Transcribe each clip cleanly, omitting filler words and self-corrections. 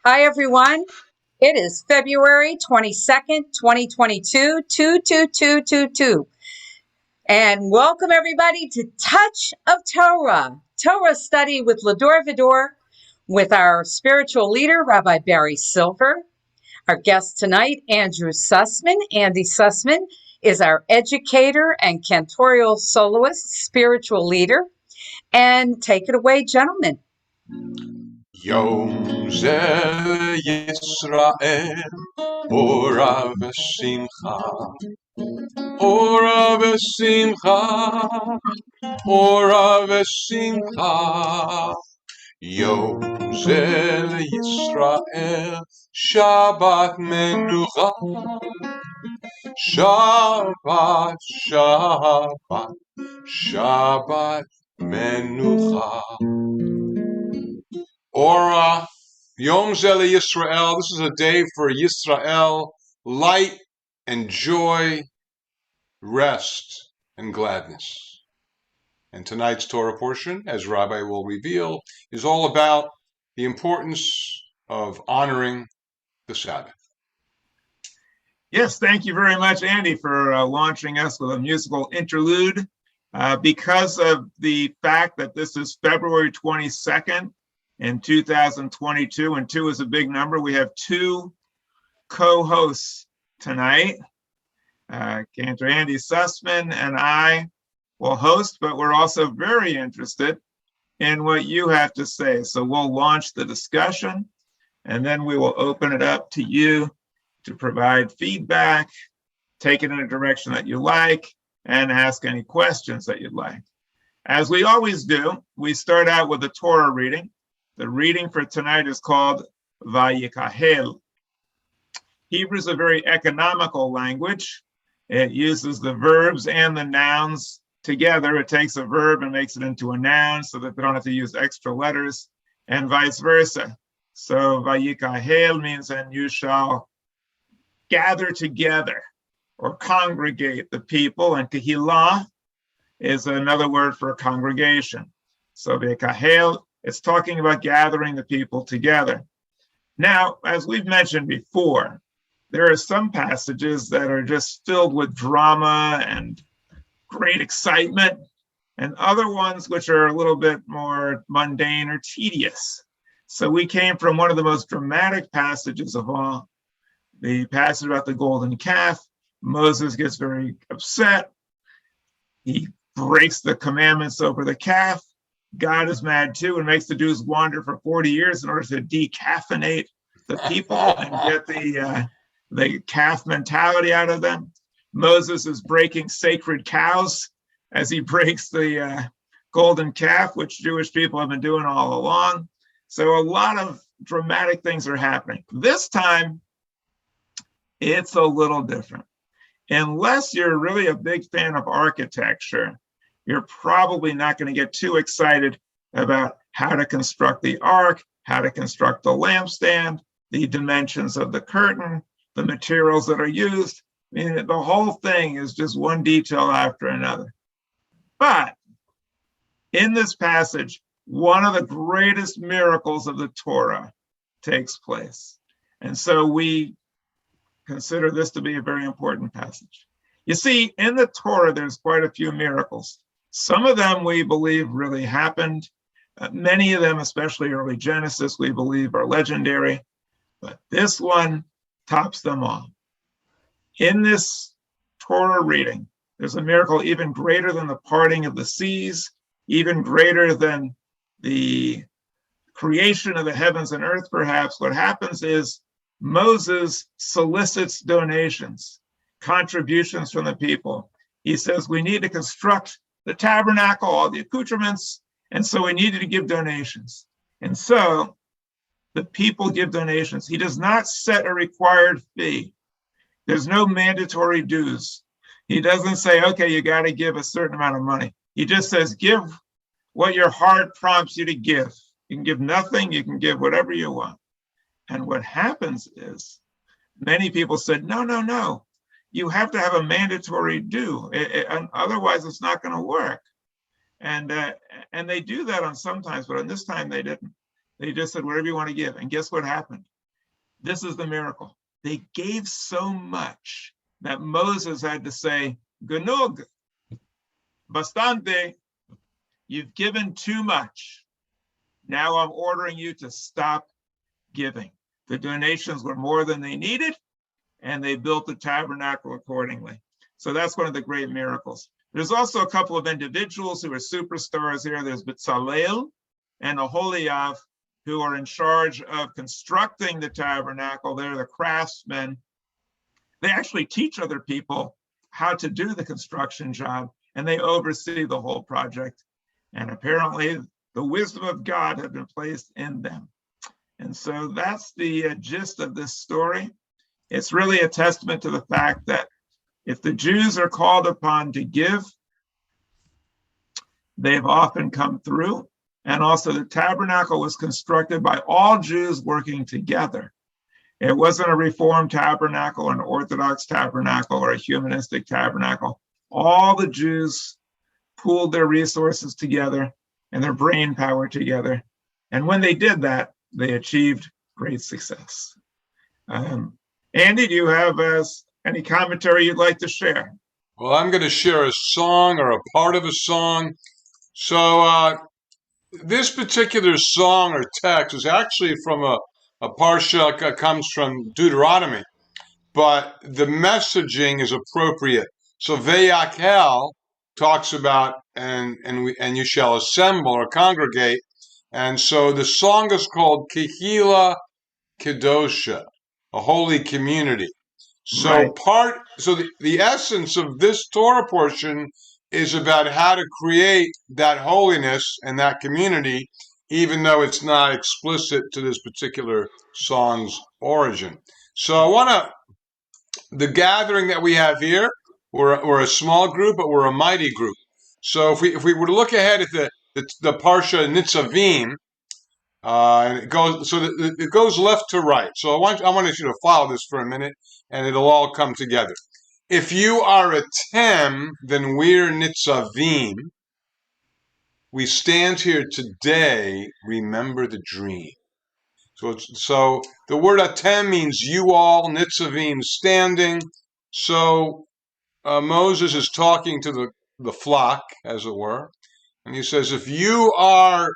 Hi, everyone. It is February 22nd, 2022, 22222. And welcome, everybody, to Touch of Torah, Torah study with Va-Dor, with our spiritual leader, Rabbi Barry Silver. Our guest tonight, Andrew Susman. Andy Susman is our educator and cantorial soloist, spiritual leader. And take it away, gentlemen. Yom Ze Yisrael, Ora v'simcha, Ora v'simcha, Ora v'simcha. Yom Ze Yisrael, Shabbat Menucha, Shabbat, Shabbat, Shabbat Menucha. Ora Yom Ze Yisrael. This is a day for Yisrael, light and joy, rest and gladness. And tonight's Torah portion, as Rabbi will reveal, is all about the importance of honoring the Sabbath. Yes, thank you very much, Andy, for launching us with a musical interlude. Because of the fact that this is February 22nd in 2022, and 2 is a big number, we have 2 co-hosts tonight. Cantor Andy Susman and I will host, but we're also very interested in what you have to say. So we'll launch the discussion, and then we will open it up to you to provide feedback, take it in a direction that you like, and ask any questions that you'd like. As we always do, we start out with a Torah reading. The reading for tonight is called Vayakhel. Hebrew is a very economical language. It uses the verbs and the nouns together. It takes a verb and makes it into a noun so that they don't have to use extra letters, and vice versa. So Vayakhel means, and you shall gather together or congregate the people, and Kehillah is another word for congregation. So Vayakhel, it's talking about gathering the people together. Now, as we've mentioned before, there are some passages that are just filled with drama and great excitement, and other ones which are a little bit more mundane or tedious. So we came from one of the most dramatic passages of all, the passage about the golden calf. Moses gets very upset. He breaks the commandments over the calf. God is mad too and makes the Jews wander for 40 years in order to decaffeinate the people and get the calf mentality out of them. Moses is breaking sacred cows as he breaks the golden calf, which Jewish people have been doing all along. So a lot of dramatic things are happening. This time, it's a little different. Unless you're really a big fan of architecture, you're probably not going to get too excited about how to construct the ark, how to construct the lampstand, the dimensions of the curtain, the materials that are used. I mean, the whole thing is just one detail after another. But in this passage, one of the greatest miracles of the Torah takes place. And so we consider this to be a very important passage. You see, in the Torah, there's quite a few miracles. Some of them we believe really happened. Many of them, especially early Genesis, we believe are legendary. But this one tops them all. In this Torah reading, there's a miracle even greater than the parting of the seas, even greater than the creation of the heavens and earth, perhaps. What happens is Moses solicits donations, contributions from the people. He says, we need to construct the tabernacle, all the accoutrements, and so we needed to give donations. And so the people give donations. He does not set a required fee. There's no mandatory dues. He doesn't say, okay, you got to give a certain amount of money. He just says, give what your heart prompts you to give. You can give nothing, you can give whatever you want. And what happens is many people said, no. You have to have a mandatory due. Otherwise, it's not going to work. And they do that on sometimes, but on this time they didn't. They just said, whatever you want to give. And guess what happened? This is the miracle. They gave so much that Moses had to say, Genug, bastante, you've given too much. Now I'm ordering you to stop giving. The donations were more than they needed, and they built the tabernacle accordingly. So that's one of the great miracles. There's also a couple of individuals who are superstars here. There's Bezalel and Aholiab, who are in charge of constructing the tabernacle. They're the craftsmen. They actually teach other people how to do the construction job, and they oversee the whole project. And apparently the wisdom of God had been placed in them. And so that's the gist of this story. It's really a testament to the fact that if the Jews are called upon to give, they've often come through. And also the tabernacle was constructed by all Jews working together. It wasn't a Reformed tabernacle, an Orthodox tabernacle, or a humanistic tabernacle. All the Jews pooled their resources together and their brain power together. And when they did that, they achieved great success. Andy, do you have any commentary you'd like to share? Well, I'm going to share a song or a part of a song. So this particular song or text is actually from a parsha that comes from Deuteronomy, but the messaging is appropriate. So Vayakhel talks about and you shall assemble or congregate, and so the song is called Kehila Kedosha, a holy community. So Right. the essence of this Torah portion is about how to create that holiness and that community, even though it's not explicit to this particular song's origin. So the gathering that we have here, we're a small group, but we're a mighty group. So if we were to look ahead at the Parsha Nitzavim, and it goes left to right. So I wanted you to follow this for a minute, and it'll all come together. If you are a Tem, then we're Nitzavim. We stand here today, remember the dream. So the word Atem means you all, Nitzavim, standing. So Moses is talking to the flock, as it were, and he says, if you are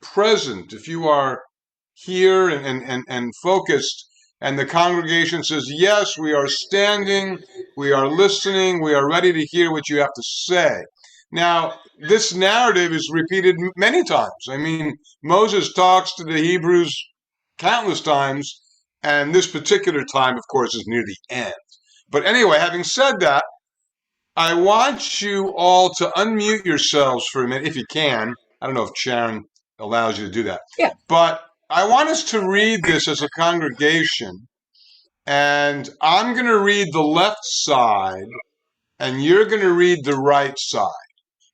present, if you are here and focused, and the congregation says, yes, we are standing, we are listening, we are ready to hear what you have to say. Now, this narrative is repeated many times. I mean, Moses talks to the Hebrews countless times, and this particular time, of course, is near the end. But anyway, having said that, I want you all to unmute yourselves for a minute, if you can. I don't know if Sharon allows you to do that. Yeah. But I want us to read this as a congregation, and I'm going to read the left side, and you're going to read the right side.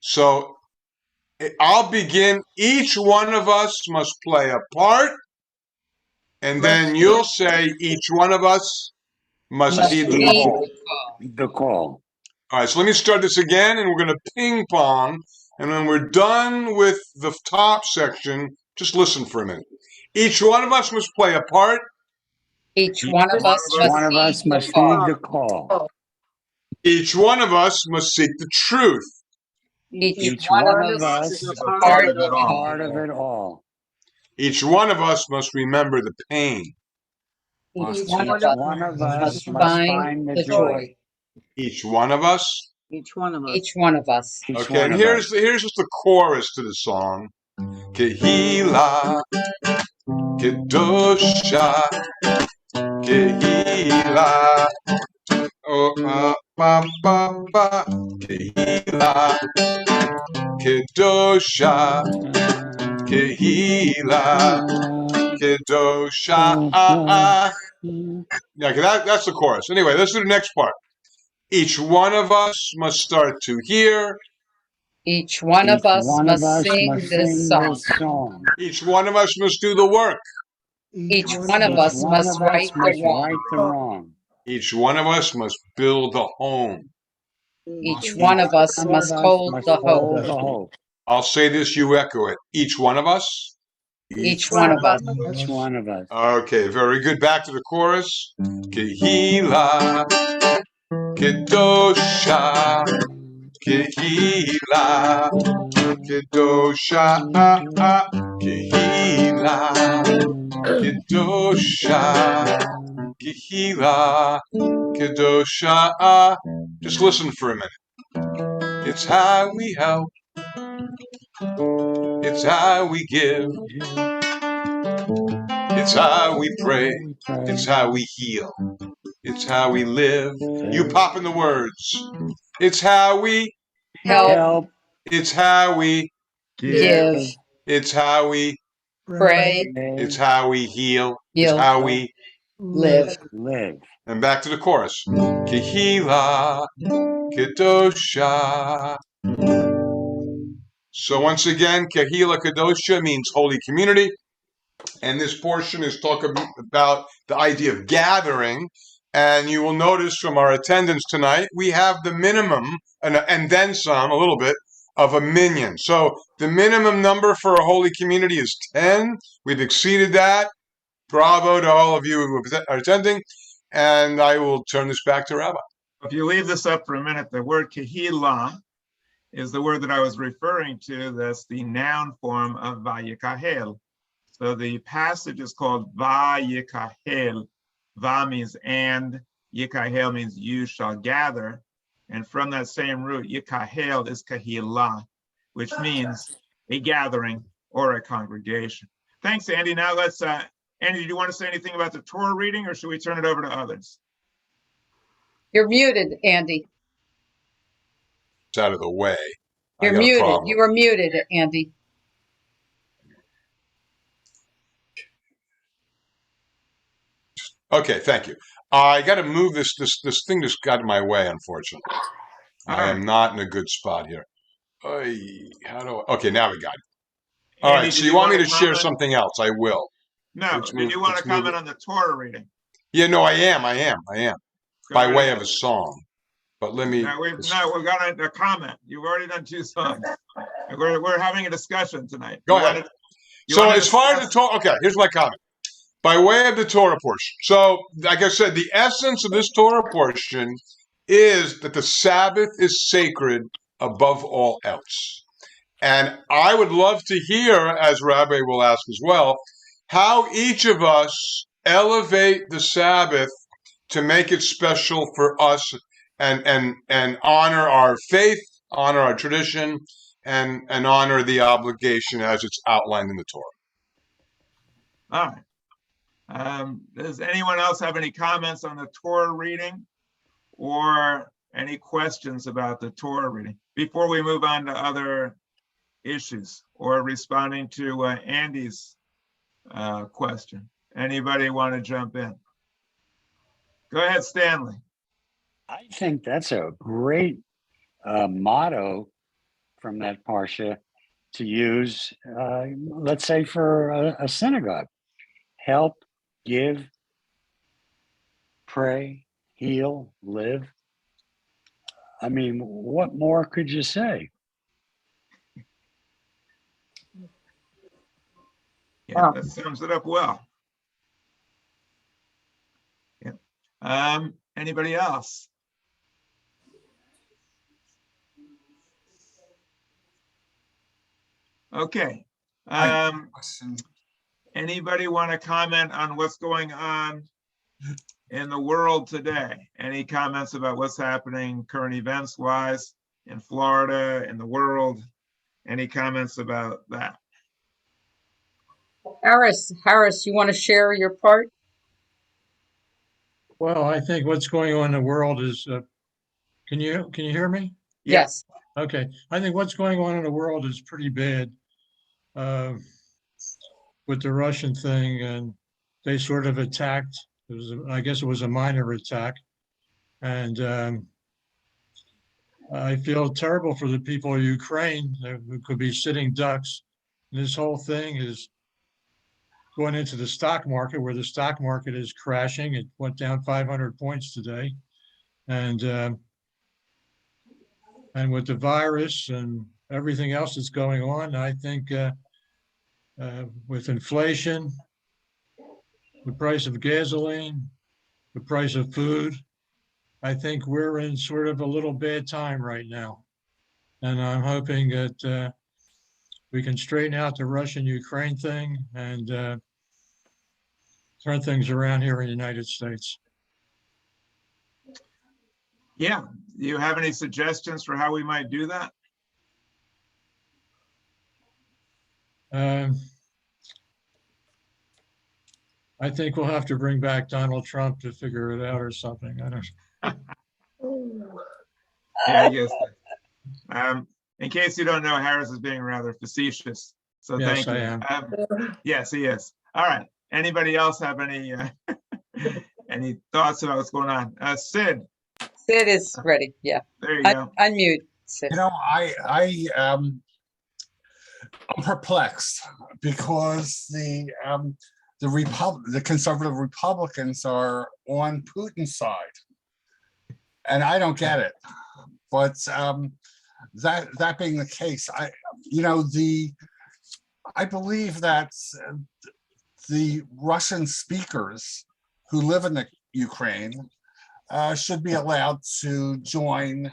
So I'll begin. Each one of us must play a part, and then you'll say each one of us must heed the call. The call. All right, so let me start this again, and we're going to ping pong. And when we're done with the top section, just listen for a minute. Each one of us must play a part. Each one of us must heed the call. Each one of us must seek the truth. Each one of us is a part of it all. Each one of us must remember the pain. Each One of us must find the joy. Each one of us. Each one of us. Each one of us. Okay, and here's just the chorus to the song. Kehila, Kedosha, Kehila, oh, ba, ba, ba, Kehila, Kedosha, Kehila, Kedosha. Yeah, that's the chorus. Anyway, let's do the next part. Each one of us must start to hear. Each one of us must sing this song. Each one of us must do the work. Each one of us must right the wrong. Each one of us must build the home. Each one of us must hold the hope. I'll say this, you echo it. Each one of us Each one of us. Each one of us. Okay, very good. Back to the chorus. Kehila, Kedosha, Kehila, Kedosha, Kehila, Kedosha, Kehila, Kedosha. Just listen for a minute. It's how we help. It's how we give. It's how we pray. It's how we heal. It's how we live. You pop in the words. It's how we Help, It's how we give, It's how we pray, It's how we heal. It's heal, how we live. live. And back to the chorus. Kehila, Kedosha. So once again, Kehila Kedosha means holy community. And this portion is talking about the idea of gathering. And you will notice from our attendance tonight, we have the minimum, and then some, a little bit, of a minyan. So the minimum number for a holy community is 10. We've exceeded that. Bravo to all of you who are attending. And I will turn this back to Rabbi. If you leave this up for a minute, the word kehila is the word that I was referring to. That's the noun form of Vayakhel. So the passage is called Vayakhel. Va means and, Yikahel means you shall gather. And from that same root, Yikahel is Kahila, which means a gathering or a congregation. Thanks, Andy. Now let's, Andy, do you want to say anything about the Torah reading, or should we turn it over to others? You're muted, Andy. It's out of the way. You're muted. You were muted, Andy. Okay, thank you. I got to move this thing just got in my way, unfortunately. I am not in a good spot here. Okay, now we got it. All right, so you want me to share something else? I will. No, did you want to comment on the Torah reading? Yeah, no, I am. By way of a song. But let me... we're going to comment. You've already done 2 songs. We're having a discussion tonight. Go ahead. So as far as the Torah... Okay, here's my comment. By way of the Torah portion. So, like I said, the essence of this Torah portion is that the Sabbath is sacred above all else. And I would love to hear, as Rabbi will ask as well, how each of us elevate the Sabbath to make it special for us and honor our faith, honor our tradition, and honor the obligation as it's outlined in the Torah. All right. Does anyone else have any comments on the Torah reading or any questions about the Torah reading before we move on to other issues or responding to Andy's question? Anybody want to jump in? Go ahead, Stanley. I think that's a great motto from that parsha to use, let's say, for a synagogue. Help, give, pray, heal, live. I mean, what more could you say? Yeah, that sums it up well. Yeah. Anybody else? Okay. Anybody want to comment on what's going on in the world today? Any comments about what's happening current events wise in Florida, in the world? Any comments about that? Harris, you want to share your part? Well, I think what's going on in the world is, can you hear me? Yes. Okay. I think what's going on in the world is pretty bad with the Russian thing, and they sort of attacked. I guess it was a minor attack, and I feel terrible for the people of Ukraine who could be sitting ducks. This whole thing is going into the stock market, where the stock market is crashing. It went down 500 points today, and with the virus and everything else that's going on, I think with inflation, the price of gasoline, the price of food. I think we're in sort of a little bad time right now. And I'm hoping that we can straighten out the Russian-Ukraine thing and turn things around here in the United States. Yeah. Do you have any suggestions for how we might do that? I think we'll have to bring back Donald Trump to figure it out or something. I don't. Yeah, I guess. In case you don't know, Harris is being rather facetious. So Yes, thank you. I am. Yes, he is. All right. Anybody else have any any thoughts about what's going on? Sid. Sid is ready. Yeah. There you go. Unmute, Sid. You know, I'm perplexed because the conservative Republicans are on Putin's side, and I don't get it. But that being the case, I believe that the Russian speakers who live in the Ukraine should be allowed to join,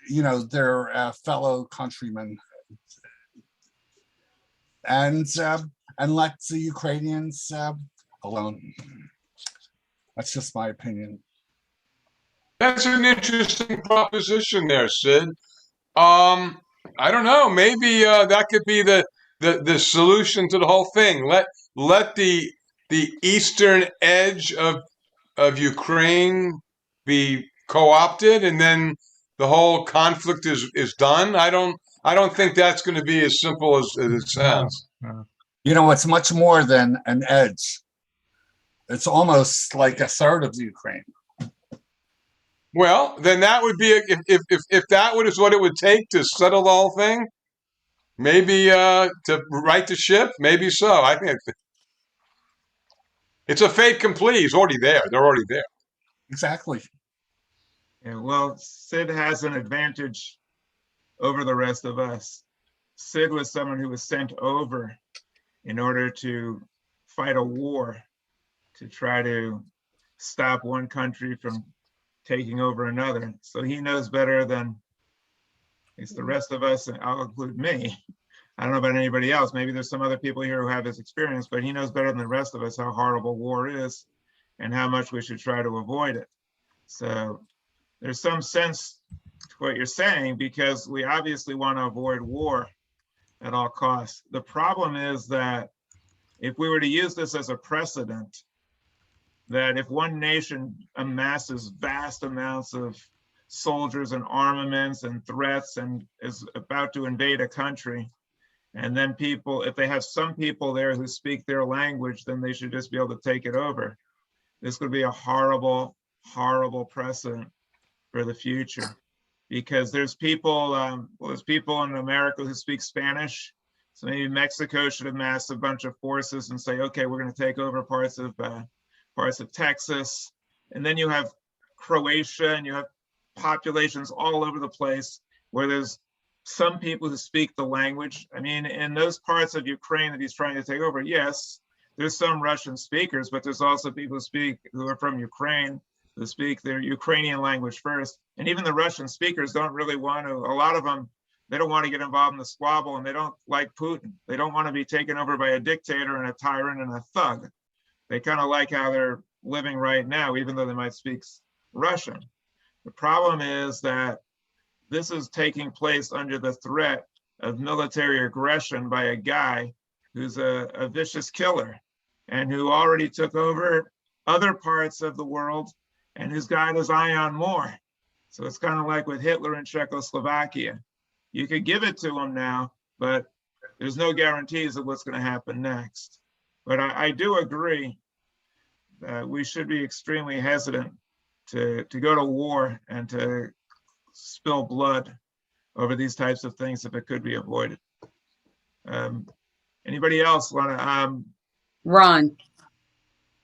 their fellow countrymen, and let the Ukrainians alone. That's just my opinion. That's an interesting proposition there, Sid. I don't know. Maybe that could be the solution to the whole thing. Let the eastern edge of Ukraine be co-opted, and then the whole conflict is done. I don't think that's going to be as simple as it sounds. No. It's much more than an edge. It's almost like a third of the Ukraine. Well, then that would be if that is what it would take to settle the whole thing. Maybe to right the ship. Maybe so. I think it's a fait accompli. He's already there. They're already there. Exactly. Yeah, well, Sid has an advantage over the rest of us. Sid was someone who was sent over in order to fight a war to try to stop one country from taking over another. So he knows better than it's the rest of us, and I'll include me. I don't know about anybody else. Maybe there's some other people here who have this experience, but he knows better than the rest of us how horrible war is and how much we should try to avoid it. So there's some sense to what you're saying, because we obviously want to avoid war at all costs. The problem is that if we were to use this as a precedent, that if one nation amasses vast amounts of soldiers and armaments and threats and is about to invade a country, and then people, if they have some people there who speak their language, then they should just be able to take it over. This could be a horrible, horrible precedent for the future, because there's people in America who speak Spanish. So maybe Mexico should amass a bunch of forces and say, okay, we're going to take over parts of Texas. And then you have Croatia, and you have populations all over the place where there's some people who speak the language. I mean, in those parts of Ukraine that he's trying to take over, yes, there's some Russian speakers, but there's also people who are from Ukraine, who speak their Ukrainian language first. And even the Russian speakers don't really want to, a lot of them, they don't want to get involved in the squabble, and they don't like Putin. They don't want to be taken over by a dictator and a tyrant and a thug. They kind of like how they're living right now, even though they might speak Russian. The problem is that this is taking place under the threat of military aggression by a guy who's a vicious killer and who already took over other parts of the world and who's got his eye on more. So it's kind of like with Hitler in Czechoslovakia. You could give it to him now, but there's no guarantees of what's going to happen next. But I do agree that we should be extremely hesitant to go to war and to spill blood over these types of things if it could be avoided. Anybody else want to? Ron,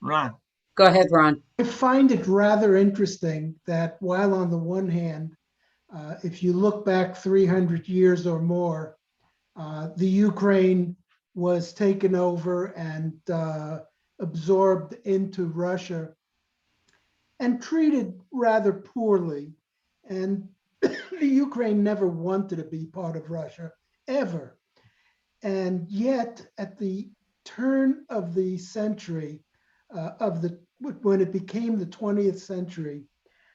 Ron. go ahead, Ron. I find it rather interesting that while on the one hand, if you look back 300 years or more, The Ukraine was taken over and absorbed into Russia and treated rather poorly. And the Ukraine never wanted to be part of Russia, ever. And yet, at the turn of the century, when it became the 20th century,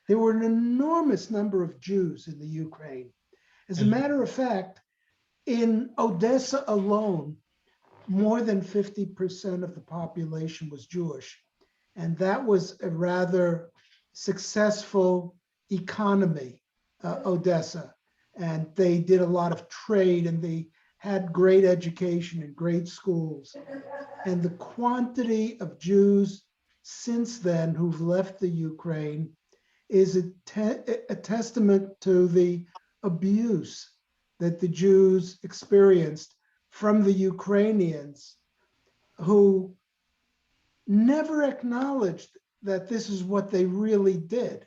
there were an enormous number of Jews in the Ukraine. As a matter of fact, in Odessa alone, more than 50% of the population was Jewish. And that was a rather successful economy, Odessa. And they did a lot of trade and they had great education and great schools. And the quantity of Jews since then who've left the Ukraine is a testament to the abuse that the Jews experienced from the Ukrainians, who never acknowledged that this is what they really did.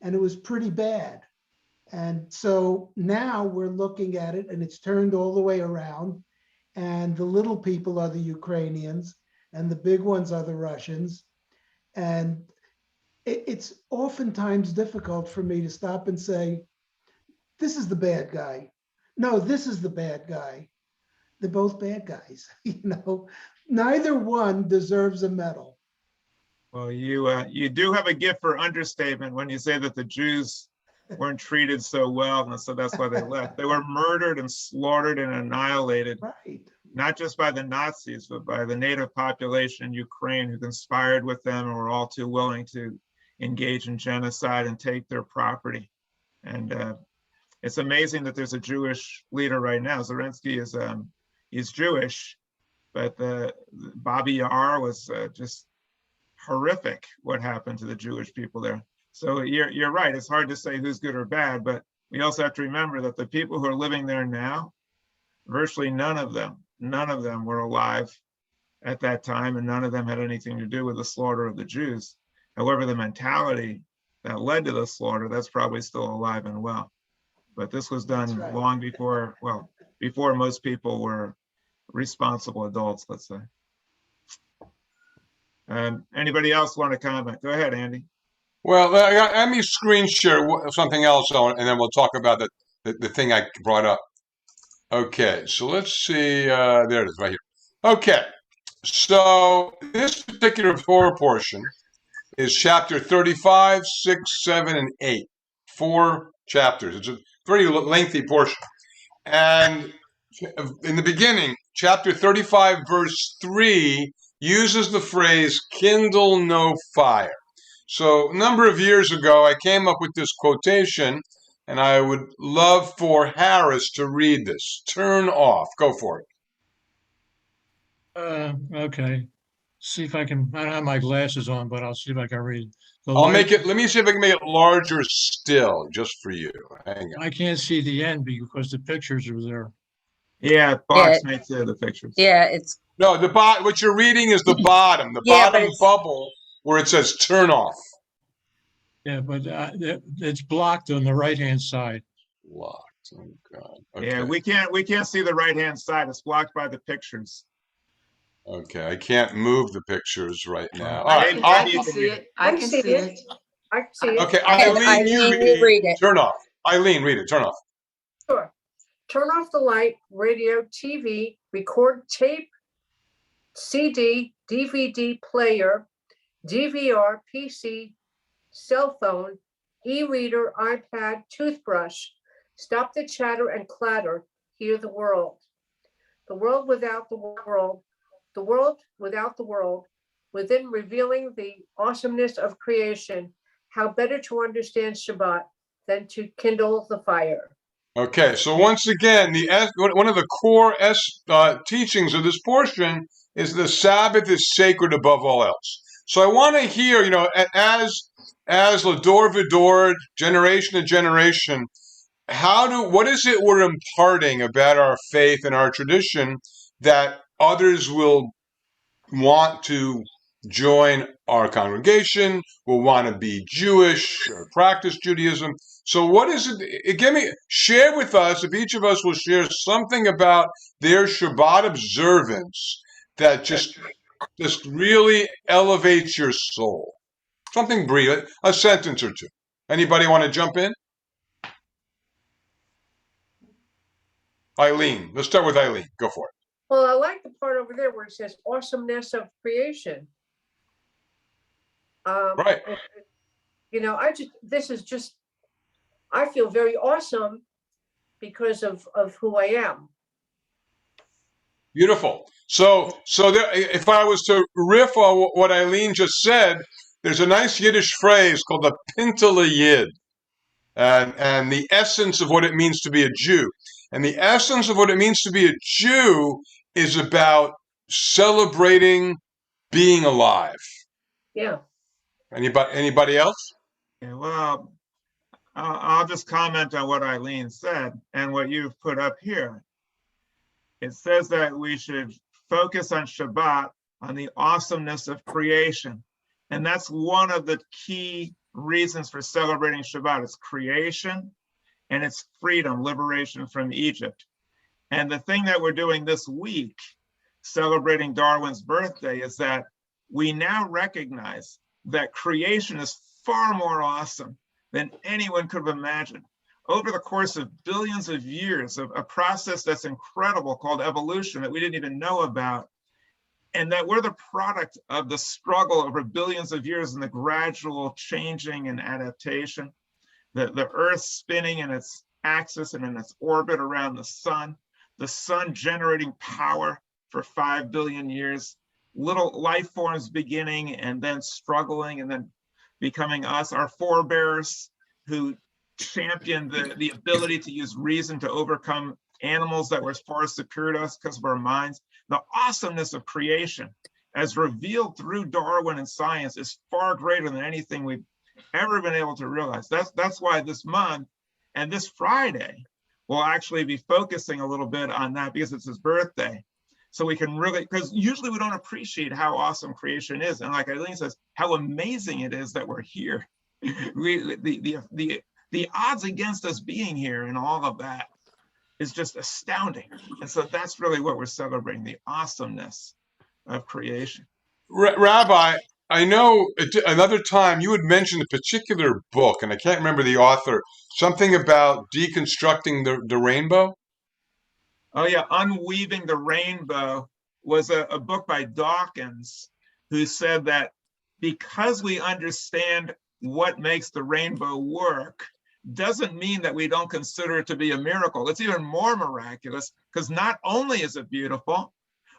And it was pretty bad. And so now we're looking at it and it's turned all the way around. And the little people are the Ukrainians and the big ones are the Russians. And it's oftentimes difficult for me to stop and say, this is the bad guy. No, this is the bad guy. They're both bad guys. Neither one deserves a medal. Well, you do have a gift for understatement when you say that the Jews weren't treated so well, and so that's why they left. They were murdered and slaughtered and annihilated, right? Not just by the Nazis, but by the native population in Ukraine who conspired with them and were all too willing to engage in genocide and take their property. And it's amazing that there's a Jewish leader right now. Zelensky is Jewish, but the Babi Yar was just horrific what happened to the Jewish people there. So you're right. It's hard to say who's good or bad, but we also have to remember that the people who are living there now, virtually none of them were alive at that time, and none of them had anything to do with the slaughter of the Jews. However, the mentality that led to the slaughter, that's probably still alive and well. But this was done long before, before most people were responsible adults, let's say. Anybody else want to comment? Go ahead, Andy. Well, let me screen share something else on, and then we'll talk about the thing I brought up. Okay, so let's see. There it is, right here. Okay, so this particular Torah portion is chapter 35, 6, 7, and 8. 4 chapters. It's a very lengthy portion. And in the beginning, chapter 35, verse 3 uses the phrase, kindle no fire. So a number of years ago, I came up with this quotation, and I would love for Harris to read this. Turn off. Go for it. Okay. See if I can, I don't have my glasses on, but I'll see if I can read. Let me see if I can make it larger still, just for you. Hang on. I can't see the end because the pictures are there. Yeah, box makes the pictures. Yeah, it's. No, what you're reading is the bottom. The bottom bubble where it says turn off. Yeah, but it's blocked on the right-hand side. Blocked. Oh God. Okay. Yeah, we can't see the right-hand side. It's blocked by the pictures. Okay, I can't move the pictures right now. All I right, can see it. I can see it. I can see it. Okay, Eileen, you read it. Turn off. Eileen, read it. Turn off. Sure. Turn off the light, radio, TV, record tape, CD, DVD player, DVR, PC, cell phone, e-reader, iPad, toothbrush. Stop the chatter and clatter. Hear the world. The world without the world. The world without the world. Within revealing the awesomeness of creation. How better to understand Shabbat than to kindle the fire. Okay, so once again, one of the core teachings of this portion is the Sabbath is sacred above all else. So I want to hear, as Va-Dor Va-Dor, generation to generation, what is it we're imparting about our faith and our tradition that others will want to join our congregation, will want to be Jewish or practice Judaism. So what is it? Share with us, if each of us will share something about their Shabbat observance that just really elevates your soul. Something brief, a sentence or two. Anybody want to jump in? Eileen, let's start with Eileen. Go for it. Well, I like the part over there where it says awesomeness of creation. Right. I feel very awesome because of who I am. Beautiful. So there, if I was to riff on what Eileen just said, there's a nice Yiddish phrase called the Pintele Yid, and the essence of what it means to be a Jew. And the essence of what it means to be a Jew is about celebrating being alive. Yeah. Anybody else? Yeah, well, I'll just comment on what Eileen said and what you've put up here. It says that we should focus on Shabbat, on the awesomeness of creation. And that's one of the key reasons for celebrating Shabbat. It's creation and it's freedom, liberation from Egypt. And the thing that we're doing this week, celebrating Darwin's birthday, is that we now recognize that creation is far more awesome than anyone could have imagined. Over the course of billions of years of a process that's incredible called evolution that we didn't even know about, and that we're the product of the struggle over billions of years and the gradual changing and adaptation, the Earth spinning in its axis and in its orbit around the sun generating power for 5 billion years, little life forms beginning and then struggling and then becoming us, our forebears who championed the ability to use reason to overcome animals that were far superior to us because of our minds. The awesomeness of creation, as revealed through Darwin and science, is far greater than anything we've ever been able to realize. That's why this month and this Friday we'll actually be focusing a little bit on that because it's his birthday. So we can really, because usually we don't appreciate how awesome creation is. And like Eileen says, how amazing it is that we're here. The odds against us being here and all of that is just astounding. And so that's really what we're celebrating, the awesomeness of creation. Rabbi, I know another time you had mentioned a particular book, and I can't remember the author, something about deconstructing the rainbow. Oh yeah, Unweaving the Rainbow was a book by Dawkins, who said that because we understand what makes the rainbow work, doesn't mean that we don't consider it to be a miracle. It's even more miraculous because not only is it beautiful,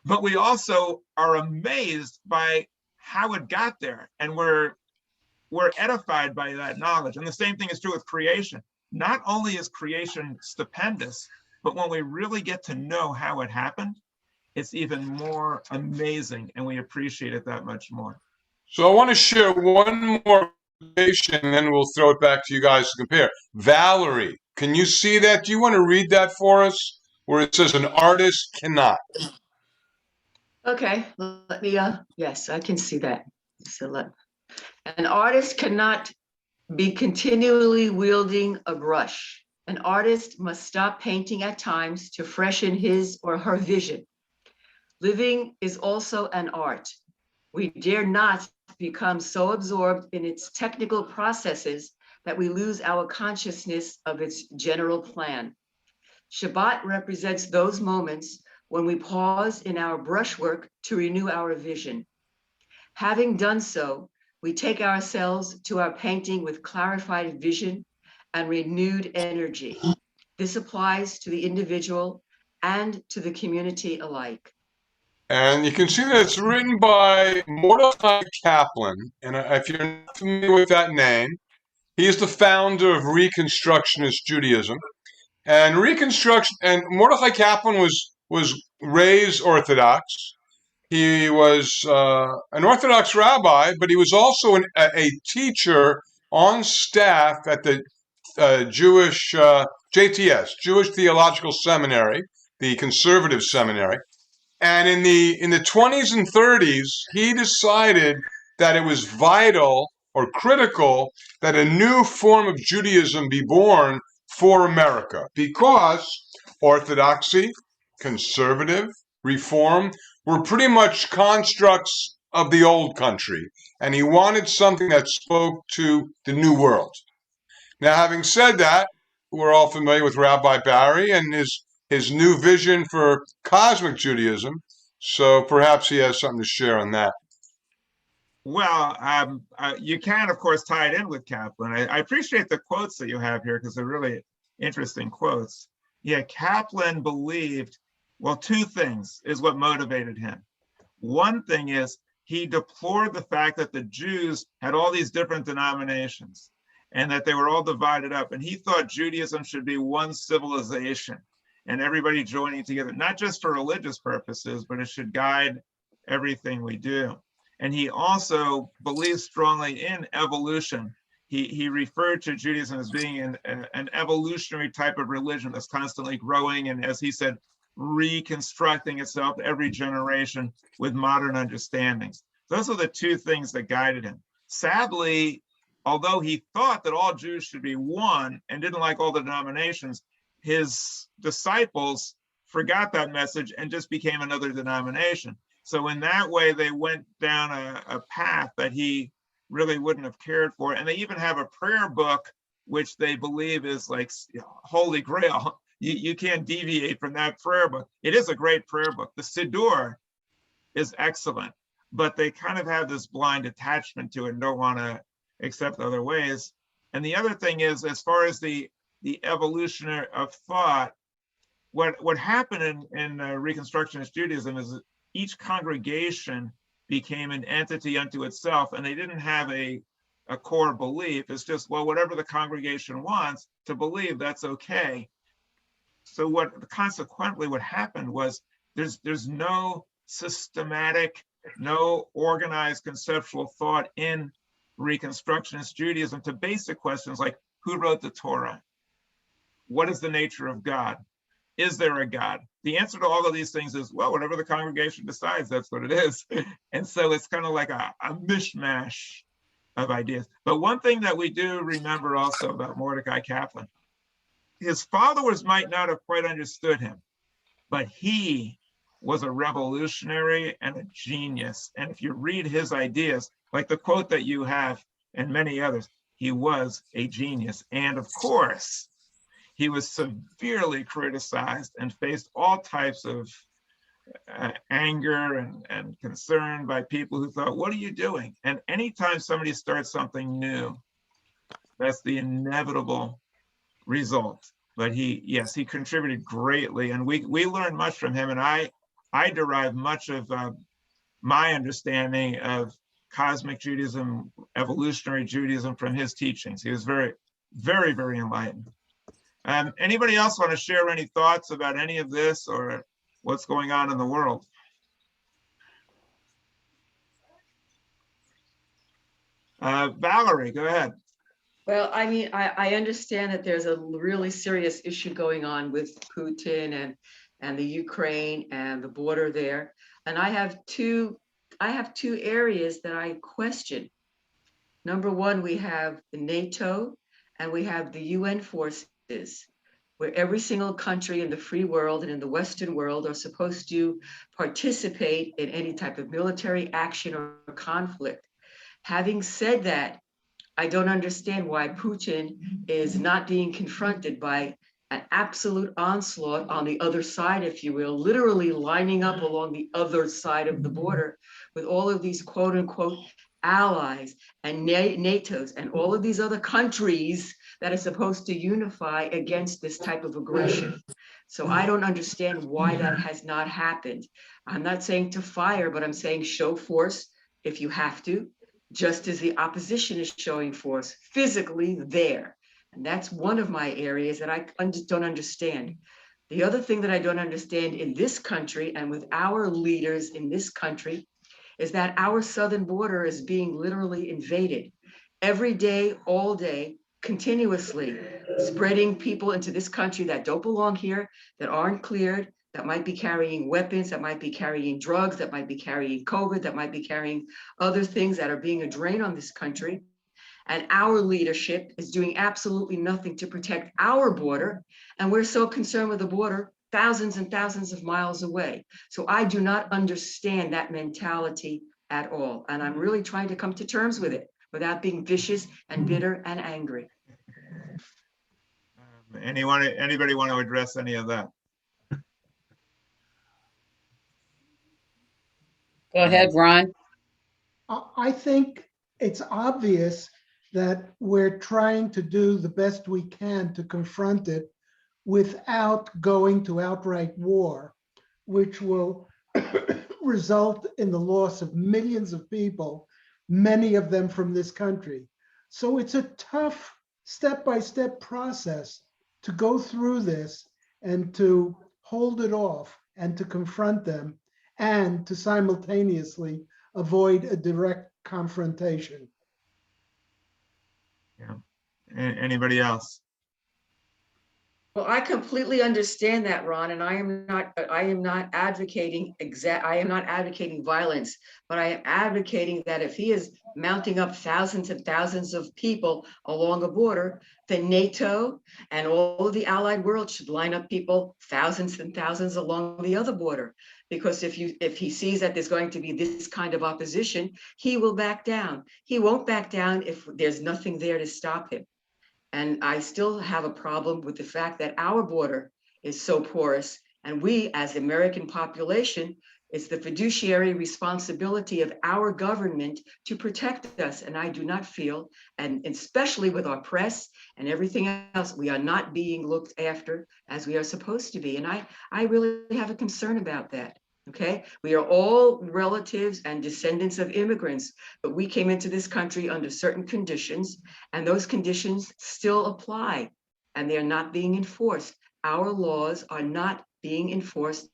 but we also are amazed by how it got there, and we're edified by that knowledge. And the same thing is true with creation. Not only is creation stupendous, but when we really get to know how it happened, it's even more amazing, and we appreciate it that much more. So I want to share one more information, and then we'll throw it back to you guys to compare. Valerie, can you see that? Do you want to read that for us, where it says an artist cannot? Okay, let me, yes, I can see that. So an artist cannot be continually wielding a brush. An artist must stop painting at times to freshen his or her vision. Living is also an art. We dare not become so absorbed in its technical processes that we lose our consciousness of its general plan. Shabbat represents those moments when we pause in our brushwork to renew our vision. Having done so, we take ourselves to our painting with clarified vision and renewed energy. This applies to the individual and to the community alike. And you can see that it's written by Mordechai Kaplan. And if you're not familiar with that name, he is the founder of Reconstructionist Judaism. And Mordechai Kaplan was raised Orthodox. He was an Orthodox rabbi, but he was also a teacher on staff at the Jewish JTS, Jewish Theological Seminary, the conservative seminary. And in the 20s and 30s, he decided that it was vital or critical that a new form of Judaism be born for America, because Orthodoxy, conservative, reform were pretty much constructs of the old country, and he wanted something that spoke to the new world. Now, having said that, we're all familiar with Rabbi Barry and his new vision for cosmic Judaism, so perhaps he has something to share on that. Well, you can, of course, tie it in with Kaplan. I appreciate the quotes that you have here because they're really interesting quotes. Yeah, Kaplan believed, well, two things is what motivated him. One thing is he deplored the fact that the Jews had all these different denominations and that they were all divided up. And he thought Judaism should be one civilization and everybody joining together, not just for religious purposes, but it should guide everything we do. And he also believed strongly in evolution. He referred to Judaism as being an evolutionary type of religion that's constantly growing and, as he said, reconstructing itself every generation with modern understandings. Those are the two things that guided him. Sadly, although he thought that all Jews should be one and didn't like all the denominations, his disciples forgot that message and just became another denomination. So in that way, they went down a path that he really wouldn't have cared for. And they even have a prayer book, which they believe is like holy grail. You can't deviate from that prayer book. It is a great prayer book. The Siddur is excellent, but they kind of have this blind attachment to it and don't want to accept other ways. And the other thing is, as far as the evolution of thought, what happened in Reconstructionist Judaism is that each congregation became an entity unto itself, and they didn't have a core belief. It's just, well, whatever the congregation wants to believe, that's okay. So consequently what happened was there's no systematic, no organized conceptual thought in Reconstructionist Judaism to basic questions like, who wrote the Torah? What is the nature of God? Is there a God? The answer to all of these things is, well, whatever the congregation decides, that's what it is. And so it's kind of like a mishmash of ideas. But one thing that we do remember also about Mordecai Kaplan, his followers might not have quite understood him, but he was a revolutionary and a genius. And if you read his ideas, like the quote that you have and many others, he was a genius. And of course, he was severely criticized and faced all types of anger and concern by people who thought, what are you doing? And anytime somebody starts something new, that's the inevitable result. But he contributed greatly, and we learned much from him. And I derive much of my understanding of cosmic Judaism, evolutionary Judaism from his teachings. He was very, very, very enlightened. Anybody else want to share any thoughts about any of this or what's going on in the world? Valerie, go ahead. Well, I mean, I understand that there's a really serious issue going on with Putin and the Ukraine and the border there. And I have two areas that I question. Number one, we have the NATO and we have the UN forces, where every single country in the free world and in the Western world are supposed to participate in any type of military action or conflict. Having said that, I don't understand why Putin is not being confronted by an absolute onslaught on the other side, if you will, literally lining up along the other side of the border with all of these quote unquote allies and NATOs and all of these other countries that are supposed to unify against this type of aggression. So I don't understand why that has not happened. I'm not saying to fire, but I'm saying show force if you have to, just as the opposition is showing force physically there. And that's one of my areas that I don't understand. The other thing that I don't understand in this country and with our leaders in this country is that our southern border is being literally invaded every day, all day, continuously, spreading people into this country that don't belong here, that aren't cleared, that might be carrying weapons, that might be carrying drugs, that might be carrying COVID, that might be carrying other things that are being a drain on this country. And our leadership is doing absolutely nothing to protect our border. And we're so concerned with the border thousands and thousands of miles away. So I do not understand that mentality at all. And I'm really trying to come to terms with it without being vicious and bitter and angry. Anybody want to address any of that? Go ahead, Ron. I think it's obvious that we're trying to do the best we can to confront it without going to outright war, which will result in the loss of millions of people, many of them from this country. So it's a tough step-by-step process to go through this and to hold it off and to confront them and to simultaneously avoid a direct confrontation. Yeah. Anybody else? Well, I completely understand that, Ron, and I am not advocating violence, but I am advocating that if he is mounting up thousands and thousands of people along a border, then NATO and all of the allied world should line up people thousands and thousands along the other border. Because if he sees that there's going to be this kind of opposition, he will back down. He won't back down if there's nothing there to stop him. And I still have a problem with the fact that our border is so porous, and we as the American population, it's the fiduciary responsibility of our government to protect us. And I do not feel, and especially with our press and everything else, we are not being looked after as we are supposed to be. And I really have a concern about that. Okay, we are all relatives and descendants of immigrants, but we came into this country under certain conditions, and those conditions still apply, and they are not being enforced. Our laws are not being enforced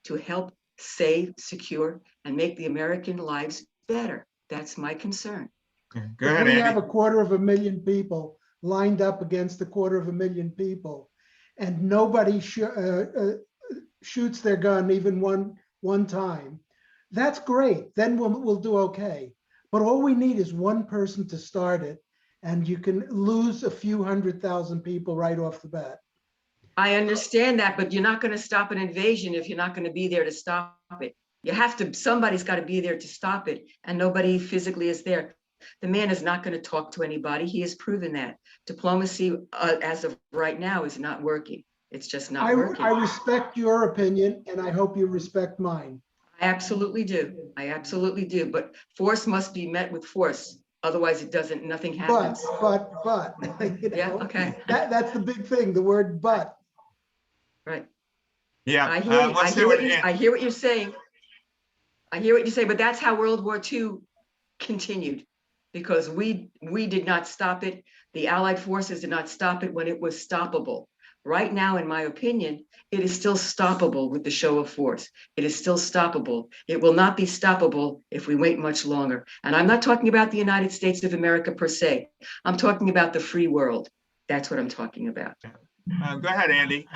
to help save, secure, and make the American lives better. That's my concern. Go ahead, We Andy. have 250,000 people lined up against 250,000 people, and nobody shoots their gun even one time. That's great. Then we'll do okay. But all we need is one person to start it, and you can lose a few 100,000 people right off the bat. I understand that, but you're not going to stop an invasion if you're not going to be there to stop it. You have to, somebody's got to be there to stop it, and nobody physically is there. The man is not going to talk to anybody. He has proven that. Diplomacy, as of right now, is not working. It's just not working. I respect your opinion, and I hope you respect mine. I absolutely do. I absolutely do. But force must be met with force. Otherwise, nothing happens. But, you know, yeah, okay. That's the big thing, the word but. Right. Yeah, I hear what you're saying. I hear what you say, but that's how World War II continued, because we did not stop it. The Allied forces did not stop it when it was stoppable. Right now, in my opinion, it is still stoppable with the show of force. It is still stoppable. It will not be stoppable if we wait much longer. And I'm not talking about the United States of America per se. I'm talking about the free world. That's what I'm talking about. Go ahead, Andy.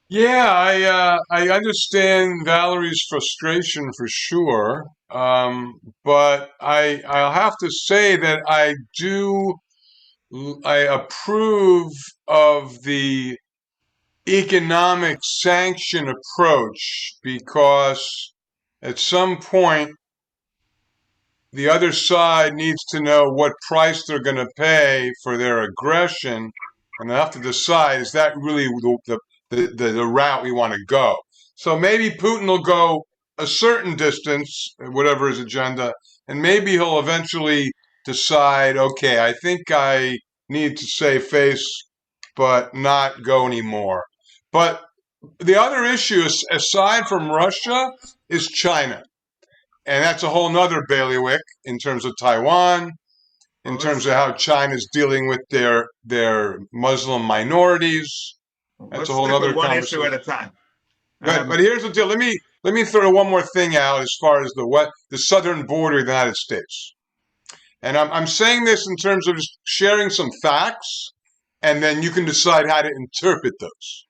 Yeah, I understand Valerie's frustration for sure, but I'll have to say that I approve of the economic sanction approach, because at some point the other side needs to know what price they're going to pay for their aggression, and they have to decide, is that really the route we want to go? So maybe Putin will go a certain distance, whatever his agenda, and maybe he'll eventually decide, okay, I think I need to save face, but not go anymore. But the other issue, aside from Russia, is China. And that's a whole nother bailiwick in terms of Taiwan, in terms of how China's dealing with their Muslim minorities. That's a whole other one conversation. issue at a time. But here's the deal. Let me throw one more thing out as far as the southern border of the United States. And I'm saying this in terms of just sharing some facts, and then you can decide how to interpret those.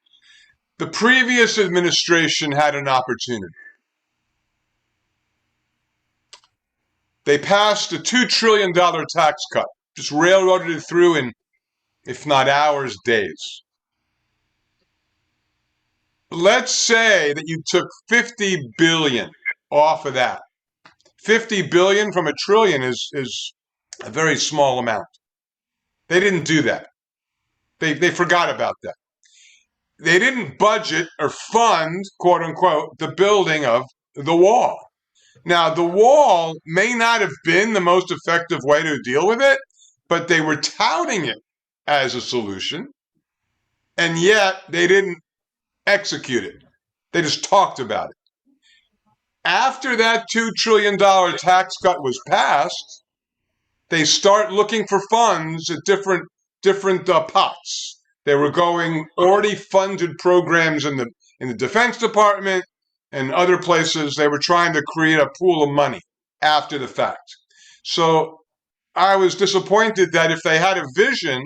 The previous administration had an opportunity. They passed a $2 trillion tax cut, just railroaded it through in, if not hours, days. Let's say that you took 50 billion off of that. 50 billion from a trillion is a very small amount. They didn't do that. They forgot about that. They didn't budget or fund, quote unquote, the building of the wall. Now, the wall may not have been the most effective way to deal with it, but they were touting it as a solution, and yet they didn't execute it. They just talked about it. After that $2 trillion tax cut was passed, they start looking for funds at different pots. They were going already funded programs in the Defense Department and other places. They were trying to create a pool of money after the fact. So I was disappointed that if they had a vision,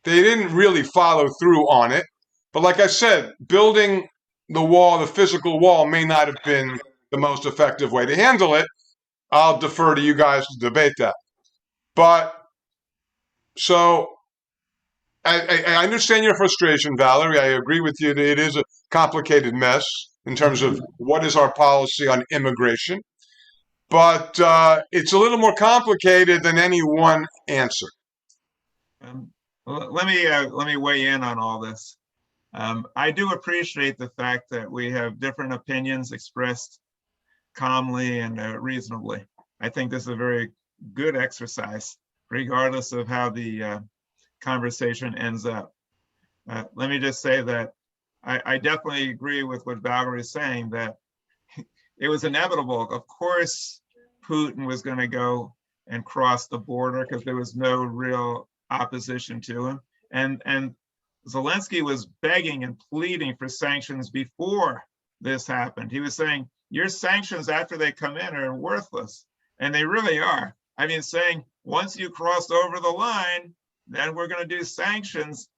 they didn't really follow through on it. But like I said, building the wall, the physical wall, may not have been the most effective way to handle it. I'll defer to you guys to debate that. But so I understand your frustration, Valerie. I agree with you that it is a complicated mess in terms of what is our policy on immigration. But it's a little more complicated than any one answer. Let me weigh in on all this. I do appreciate the fact that we have different opinions expressed calmly and reasonably. I think this is a very good exercise, regardless of how the conversation ends up. Let me just say that I definitely agree with what Valerie is saying, that it was inevitable. Of course, Putin was going to go and cross the border because there was no real opposition to him. And Zelensky was begging and pleading for sanctions before this happened. He was saying, your sanctions after they come in are worthless. And they really are. I mean, saying, once you crossed over the line, then we're going to do sanctions.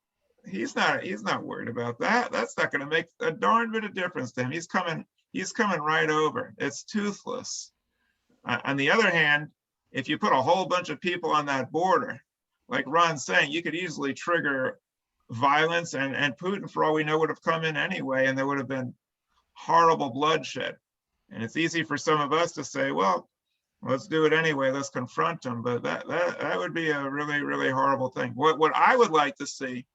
He's not worried about that. That's not going to make a darn bit of difference to him. He's coming right over. It's toothless. On the other hand, if you put a whole bunch of people on that border, like Ron's saying, you could easily trigger violence, and Putin, for all we know, would have come in anyway, and there would have been horrible bloodshed. And it's easy for some of us to say, well, let's do it anyway, let's confront him. But that would be a really, really horrible thing. What I would like to see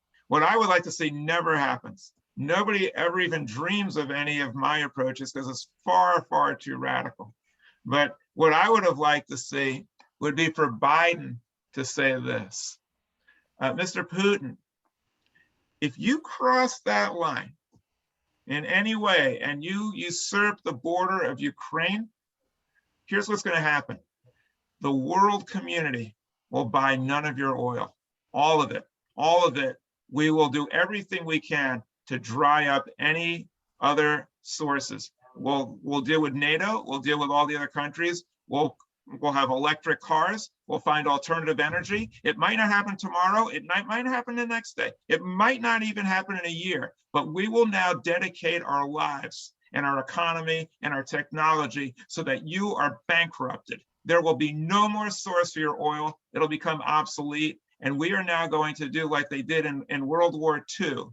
never happens. Nobody ever even dreams of any of my approaches because it's far, far too radical. But what I would have liked to see would be for Biden to say this. Mr. Putin, if you cross that line in any way and you usurp the border of Ukraine, here's what's going to happen. The world community will buy none of your oil, all of it. We will do everything we can to dry up any other sources. We'll deal with NATO. We'll deal with all the other countries. We'll have electric cars. We'll find alternative energy. It might not happen tomorrow. It might happen the next day. It might not even happen in a year. But we will now dedicate our lives and our economy and our technology so that you are bankrupted. There will be no more source for your oil. It'll become obsolete. And we are now going to do like they did in World War II.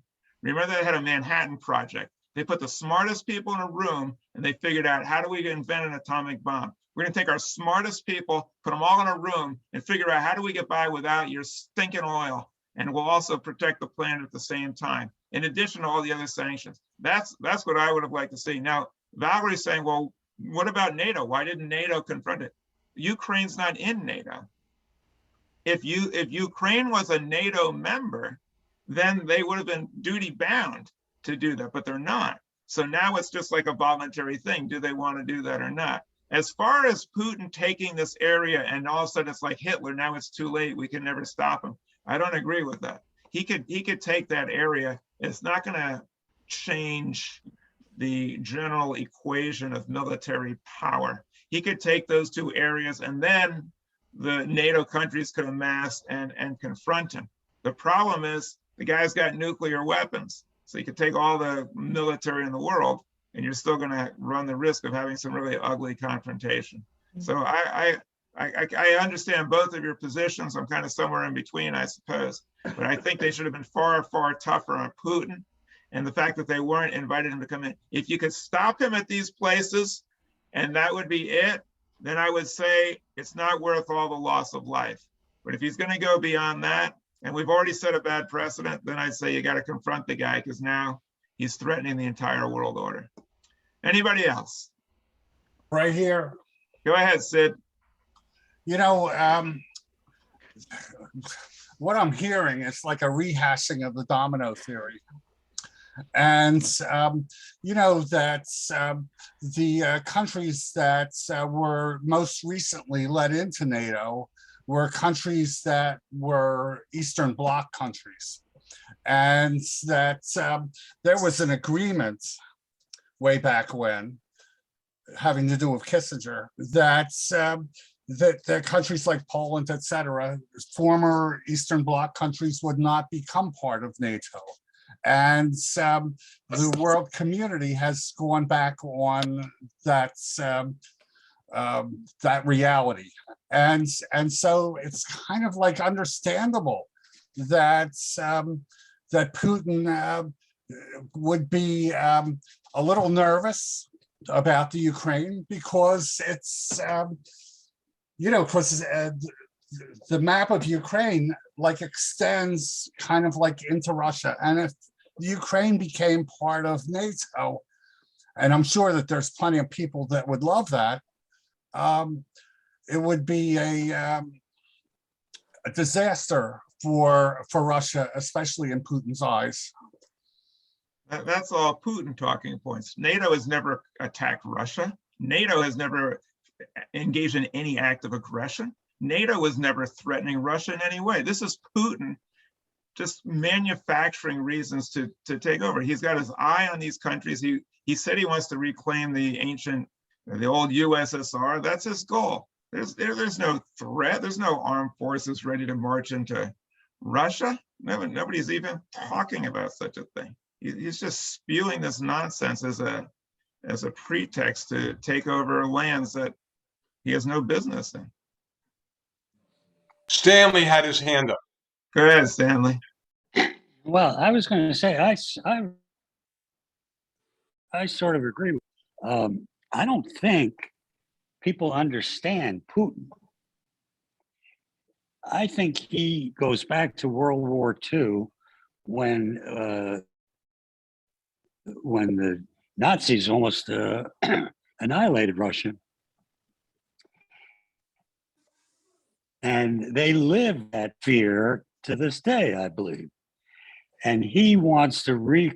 Remember, they had a Manhattan Project. They put the smartest people in a room and they figured out, how do we invent an atomic bomb? We're going to take our smartest people, put them all in a room and figure out, how do we get by without your stinking oil? And we'll also protect the planet at the same time, in addition to all the other sanctions. That's what I would have liked to see. Now, Valerie's saying, well, what about NATO? Why didn't NATO confront it? Ukraine's not in NATO. If Ukraine was a NATO member, then they would have been duty bound to do that, but they're not. So now it's just like a voluntary thing. Do they want to do that or not? As far as Putin taking this area and all of a sudden it's like Hitler, now it's too late, we can never stop him. I don't agree with that. He could take that area. It's not going to change the general equation of military power. He could take those two areas and then the NATO countries could amass and confront him. The problem is the guy's got nuclear weapons. So you could take all the military in the world, and you're still going to run the risk of having some really ugly confrontation. So I understand both of your positions. I'm kind of somewhere in between, I suppose. But I think they should have been far, far tougher on Putin. And the fact that they weren't invited him to come in. If you could stop him at these places, and that would be it, then I would say it's not worth all the loss of life. But if he's going to go beyond that, and we've already set a bad precedent, then I'd say you got to confront the guy, because now he's threatening the entire world order. Anybody else? Right here. Go ahead, Sid. You know, what I'm hearing is like a rehashing of the domino theory. And, you know, that the countries that were most recently let into NATO were countries that were Eastern Bloc countries. And that there was an agreement way back when, having to do with Kissinger, that that countries like Poland, etc., former Eastern Bloc countries would not become part of NATO. And the world community has gone back on that that reality, and so it's kind of like understandable that that Putin would be a little nervous about the Ukraine, because it's you know, because the map of Ukraine like extends kind of like into Russia, and if Ukraine became part of NATO, and I'm sure that there's plenty of people that would love that, it would be a disaster for Russia, especially in Putin's eyes. That's all Putin talking points. NATO has never attacked Russia. NATO has never engaged in any act of aggression. NATO was never threatening Russia in any way. This is Putin just manufacturing reasons to take over. He's got his eye on these countries. He said he wants to reclaim the old USSR. That's his goal. There's no threat. There's no armed forces ready to march into Russia. Nobody's even talking about such a thing. He's just spewing this nonsense as a pretext to take over lands that he has no business in. Stanley had his hand up. Go ahead, Stanley. Well, I was going to say, I sort of agree. I don't think people understand Putin. I think he goes back to World War II when the Nazis almost annihilated Russia. And they live that fear to this day, I believe. And he wants to recreate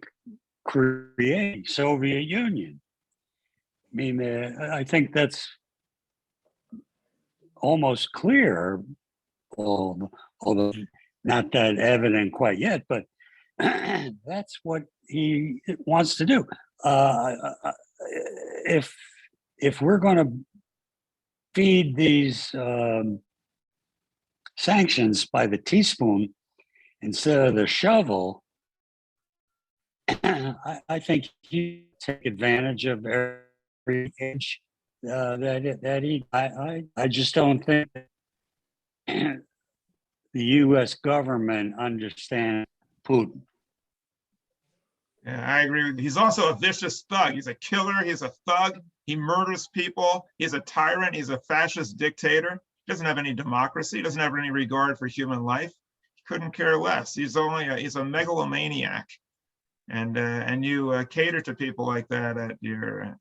Soviet Union. I mean, I think that's almost clear, although not that evident quite yet, but that's what he wants to do. If we're going to feed these sanctions by the teaspoon instead of the shovel, I think he take advantage of every inch that he. I just don't think the U.S. government understands Putin. Yeah, I agree with you. He's also a vicious thug. He's a killer. He's a thug. He murders people. He's a tyrant. He's a fascist dictator. He doesn't have any democracy. He doesn't have any regard for human life. He couldn't care less. He's a megalomaniac. And you cater to people like that at your,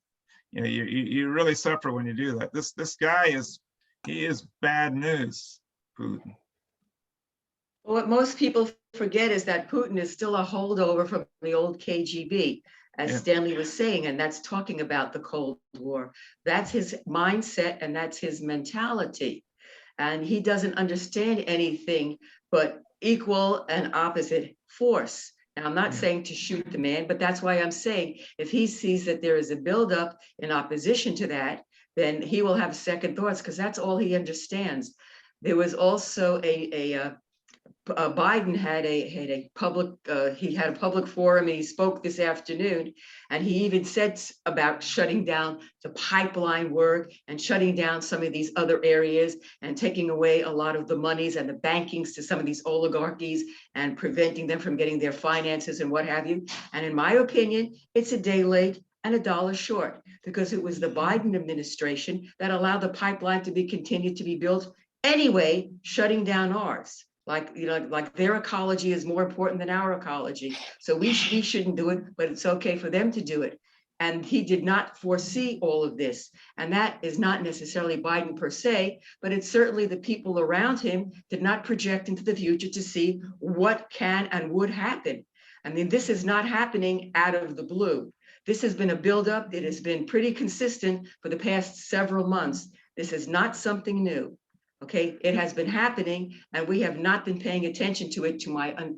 you really suffer when you do that. This guy is bad news, Putin. What most people forget is that Putin is still a holdover from the old KGB, as Stanley was saying, and that's talking about the Cold War. That's his mindset and that's his mentality. And he doesn't understand anything but equal and opposite force. And I'm not saying to shoot the man, but that's why I'm saying if he sees that there is a buildup in opposition to that, then he will have second thoughts, because that's all he understands. There was also a Biden had a public forum, and he spoke this afternoon, and he even said about shutting down the pipeline work and shutting down some of these other areas and taking away a lot of the monies and the bankings to some of these oligarchies and preventing them from getting their finances and what have you. And in my opinion, it's a day late and a dollar short, because it was the Biden administration that allowed the pipeline to be continued to be built anyway, shutting down ours. Like their ecology is more important than our ecology. So we shouldn't do it, but it's okay for them to do it. And he did not foresee all of this. And that is not necessarily Biden per se, but it's certainly the people around him did not project into the future to see what can and would happen. I mean, this is not happening out of the blue. This has been a buildup. It has been pretty consistent for the past several months. This is not something new. Okay, it has been happening, and we have not been paying attention to it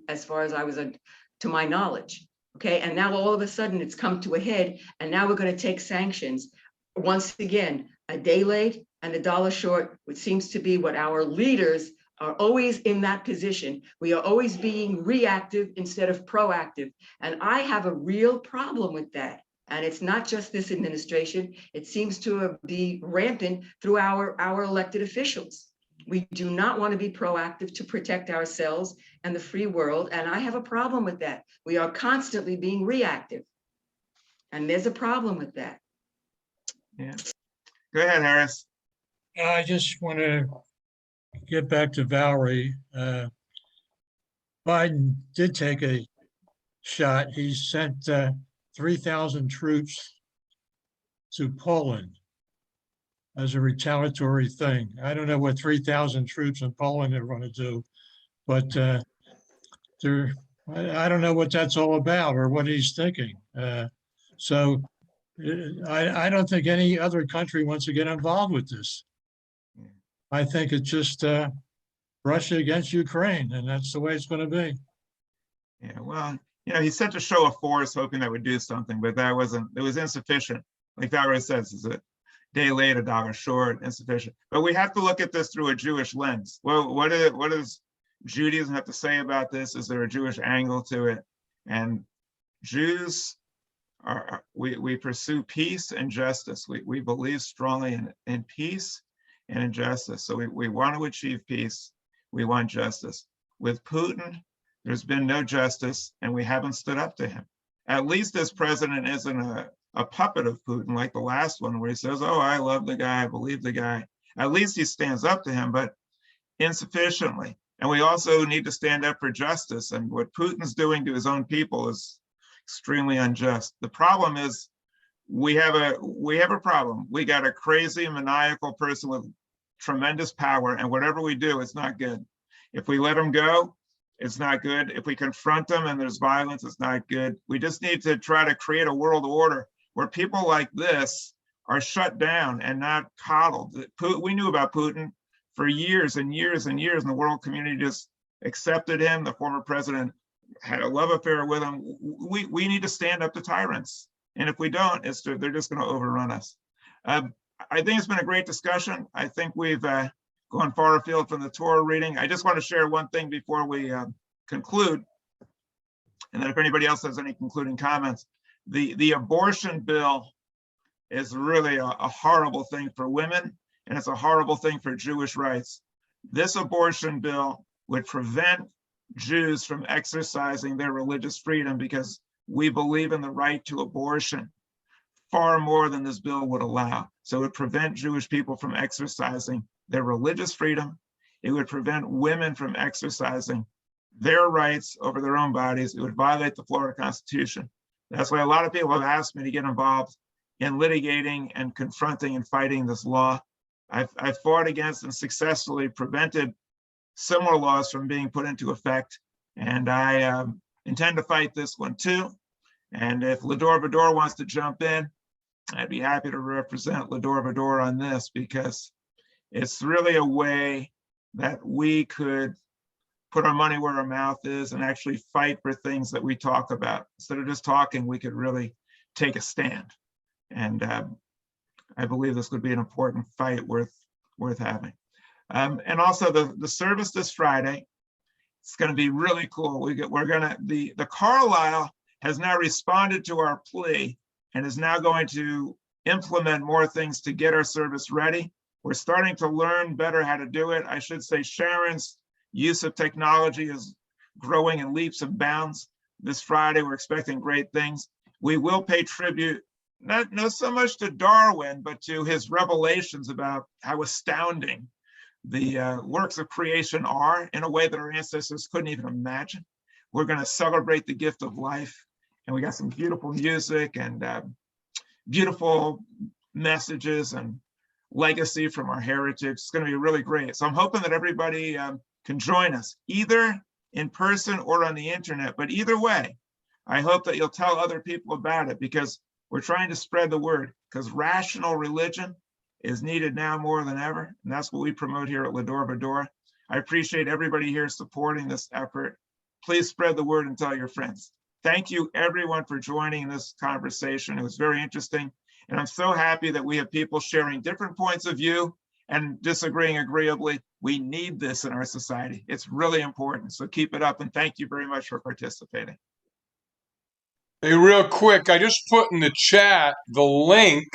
as far as to my knowledge. Okay, and now all of a sudden it's come to a head, and now we're going to take sanctions. Once again, a day late and a dollar short, which seems to be what our leaders are always in that position. We are always being reactive instead of proactive, and I have a real problem with that. And it's not just this administration. It seems to be rampant through our elected officials. We do not want to be proactive to protect ourselves and the free world. And I have a problem with that. We are constantly being reactive. And there's a problem with that. Yeah. Go ahead, Harris. I just want to get back to Valerie. Biden did take a shot. He sent 3,000 troops to Poland as a retaliatory thing. I don't know what 3,000 troops in Poland are going to do, but I don't know what that's all about or what he's thinking. So I don't think any other country wants to get involved with this. I think it's just Russia against Ukraine, and that's the way it's going to be. Yeah, well, he sent a show of force hoping that would do something, but it was insufficient. Like Valerie says, it's a day late, a dollar short, insufficient. But we have to look at this through a Jewish lens. Well, what does Judaism have to say about this? Is there a Jewish angle to it? And Jews we pursue peace and justice. We believe strongly in peace and in justice. So we want to achieve peace. We want justice. With Putin, there's been no justice, and we haven't stood up to him. At least this president isn't a puppet of Putin like the last one, where he says, oh, I love the guy, I believe the guy. At least he stands up to him, but insufficiently. And we also need to stand up for justice. And what Putin's doing to his own people is extremely unjust. The problem is we have a problem. We got a crazy, maniacal person with tremendous power, and whatever we do, it's not good. If we let him go, it's not good. If we confront them and there's violence, it's not good. We just need to try to create a world order where people like this are shut down and not coddled. We knew about Putin for years and years and years, and the world community just accepted him. The former president had a love affair with him. We need to stand up to tyrants. And if we don't, they're just going to overrun us. I think it's been a great discussion. I think we've gone far afield from the Torah reading. I just want to share one thing before we conclude. And then if anybody else has any concluding comments, the abortion bill is really a horrible thing for women, and it's a horrible thing for Jewish rights. This abortion bill would prevent Jews from exercising their religious freedom, because we believe in the right to abortion far more than this bill would allow. So it would prevent Jewish people from exercising their religious freedom. It would prevent women from exercising their rights over their own bodies. It would violate the Florida Constitution. That's why a lot of people have asked me to get involved in litigating and confronting and fighting this law. I've fought against and successfully prevented similar laws from being put into effect. And I intend to fight this one too. And if Va-Dor wants to jump in, I'd be happy to represent Va-Dor on this, because it's really a way that we could put our money where our mouth is and actually fight for things that we talk about. Instead of just talking, we could really take a stand. And I believe this would be an important fight worth having. And also the service this Friday It's going to be really cool. The Carlisle has now responded to our plea and is now going to implement more things to get our service ready. We're starting to learn better how to do it. I should say Sharon's use of technology is growing in leaps and bounds. This Friday, we're expecting great things. We will pay tribute, not so much to Darwin, but to his revelations about how astounding the works of creation are in a way that our ancestors couldn't even imagine. We're going to celebrate the gift of life. And we got some beautiful music and beautiful messages and legacy from our heritage. It's going to be really great. So I'm hoping that everybody can join us either in person or on the internet. But either way, I hope that you'll tell other people about it, because we're trying to spread the word, because rational religion is needed now more than ever. And that's what we promote here at Va-Dor. I appreciate everybody here supporting this effort. Please spread the word and tell your friends. Thank you everyone for joining this conversation. It was very interesting. And I'm so happy that we have people sharing different points of view and disagreeing agreeably. We need this in our society. It's really important. So keep it up, and thank you very much for participating. Hey, real quick, I just put in the chat the link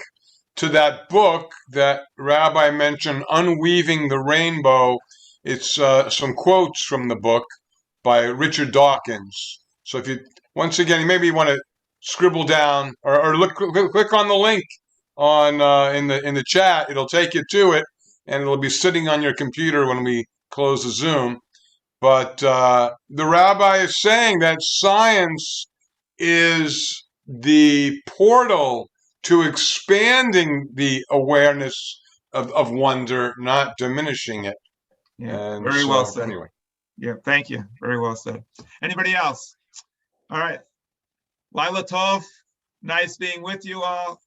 to that book that Rabbi mentioned, Unweaving the Rainbow. It's some quotes from the book by Richard Dawkins. So if you, once again, maybe you want to scribble down or click on the link on in the chat. It'll take you to it, and it'll be sitting on your computer when we close the Zoom. But the Rabbi is saying that science is the portal to expanding the awareness of wonder, not diminishing it. Yeah, and very so, well said. Anyway. Yeah, thank you. Very well said. Anybody else? All right. Lila Tov, nice being with you all.